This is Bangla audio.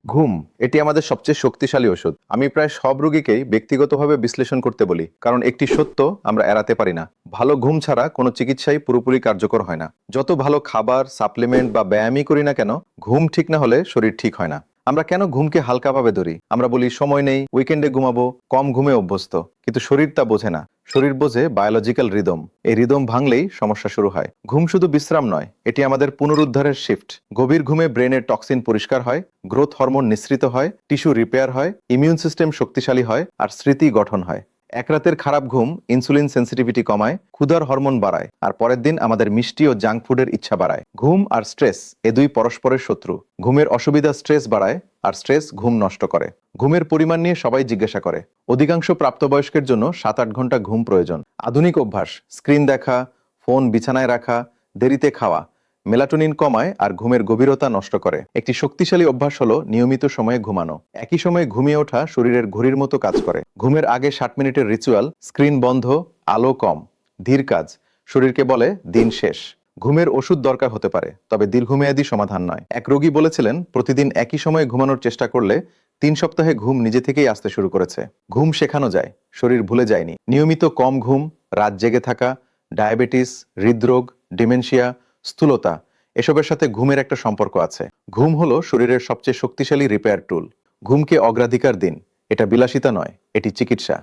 ঘুম এটি আমাদের সবচেয়ে শক্তিশালী ওষুধ। আমি প্রায় সব রোগীকেই ব্যক্তিগতভাবে বিশ্লেষণ করতে বলি, কারণ একটি সত্য আমরা এড়াতে পারি না: ভালো ঘুম ছাড়া কোনো চিকিৎসাই পুরোপুরি কার্যকর হয় না। যত ভালো খাবার, সাপ্লিমেন্ট বা ব্যায়ামই করি না কেন, ঘুম ঠিক না হলে শরীর ঠিক হয় না। আমরা কেন ঘুমকে হালকাভাবে ধরি? আমরা বলি সময় নেই, উইকেন্ডে ঘুমাবো, কম ঘুমে অভ্যস্ত। কিন্তু শরীর তা বোঝে না। শরীর বোঝে বায়োলজিক্যাল রিদম। এই রিদম ভাঙলেই সমস্যা শুরু হয়। ঘুম শুধু বিশ্রাম নয়, এটি আমাদের পুনরুদ্ধারের শিফট। গভীর ঘুমে ব্রেনের টক্সিন পরিষ্কার হয়, গ্রোথ হরমোন নিঃসৃত হয়, টিস্যু রিপেয়ার হয়, ইমিউন সিস্টেম শক্তিশালী হয়, আর স্মৃতি গঠন হয়। এক রাতের খারাপ ঘুম ইনসুলিন সেন্সিটিভিটি কমায়, ক্ষুধার হরমোন বাড়ায়, আর পরের দিন আমাদের মিষ্টি ও জাঙ্ক ফুডের ইচ্ছা বাড়ায়। ঘুম আর স্ট্রেস এ দুই পরস্পরের শত্রু। ঘুমের অসুবিধা স্ট্রেস বাড়ায়, আর স্ট্রেস ঘুম নষ্ট করে। ঘুমের পরিমাণ নিয়ে সবাই জিজ্ঞাসা করে। অধিকাংশ প্রাপ্তবয়স্কের জন্য 7-8 ঘন্টা ঘুম প্রয়োজন। আধুনিক অভ্যাস, স্ক্রিন দেখা, ফোন বিছানায় রাখা, দেরিতে খাওয়া, মেলাটোনিন কমায় আর ঘুমের গভীরতা নষ্ট করে। একটি শক্তিশালী অভ্যাস হলো নিয়মিত সময়ে ঘুমানো। একই সময়ে ঘুমিয়ে ওঠা শরীরের ঘড়ির মতো কাজ করে। ঘুমের আগে 60 মিনিটের রিচুয়াল, স্ক্রিন বন্ধ, আলো কম, ধীর কাজ, শরীরকে বলে দিন শেষ। ঘুমের ওষুধ দরকার হতে পারে, তবে দীর্ঘমেয়াদী সমাধান নয়। এক রোগী বলেছিলেন, প্রতিদিন একই সময়ে ঘুমানোর চেষ্টা করলে 3 সপ্তাহে ঘুম নিজে থেকেই আসতে শুরু করেছে। ঘুম শেখানো যায়, শরীর ভুলে যায়নি। নিয়মিত কম ঘুম, রাত জেগে থাকা, ডায়াবেটিস, হৃদরোগ, ডিমেনশিয়া, স্থূলতা, এসবের সাথে ঘুমের একটা সম্পর্ক আছে। ঘুম হলো শরীরের সবচেয়ে শক্তিশালী রিপেয়ার টুল। ঘুমকে অগ্রাধিকার দিন। এটা বিলাসিতা নয়, এটি চিকিৎসা।